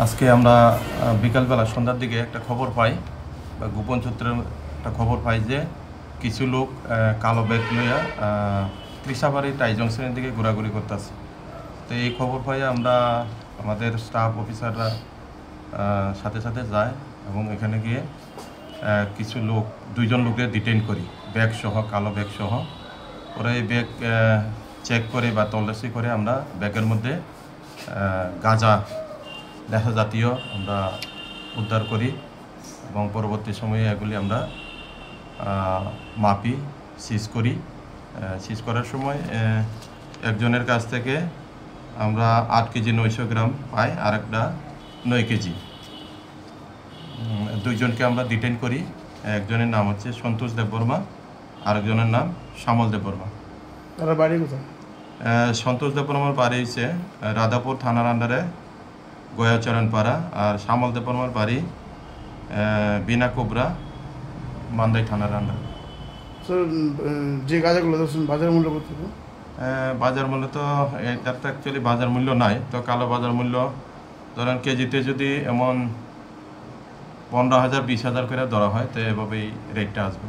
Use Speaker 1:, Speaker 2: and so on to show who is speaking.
Speaker 1: আজকে আমরা বিকালবেলা সন্ধ্যার দিকে একটা খবর পাই বা গোপন সূত্রের একটা খবর পাই যে কিছু লোক কালো ব্যাগ লইয়া কৃষাবাড়ি টাই জংশনের দিকে ঘোরাঘুরি করতেছে। তো এই খবর পাই আমরা আমাদের স্টাফ অফিসাররা সাথে সাথে যায় এবং এখানে গিয়ে কিছু লোক দুইজন লোকের ডিটেইন করি ব্যাগ সহ, কালো ব্যাগ সহ। ওরা এই ব্যাগ চেক করে বা তল্লাশি করে আমরা ব্যাগের মধ্যে গাঁজা নেশা জাতীয় আমরা উদ্ধার করি এবং পরবর্তী সময়ে এগুলি আমরা মাপি, সিজ করি। সিজ করার সময় একজনের কাছ থেকে আমরা 8 কেজি 900 গ্রাম পাই, আর একটা 9 কেজি। দুইজনকে আমরা ডিটেইন করি। একজনের নাম হচ্ছে সন্তোষ দেববর্মা, আরেকজনের নাম শ্যামল দেববর্মা।
Speaker 2: তারা বাড়ি কোথায়?
Speaker 1: সন্তোষ দেববর্মার বাড়ি হচ্ছে রাধাপুর থানার আন্ডারে গয়াচরণপাড়া, আর শ্যামল দেববর্মার বাড়ি বিনা কোবরা মান্দাই থানার আন্ডারে।
Speaker 2: যে গাঁজাগুলো বাজার মূল্য কত?
Speaker 1: বাজার মূল্য তো এটার তো অ্যাকচুয়ালি বাজার মূল্য নাই, তো কালো বাজার মূল্য ধরেন কেজিতে যদি এমন 15,000 20,000 করে ধরা হয়, তো এভাবেই রেটটা আসবে।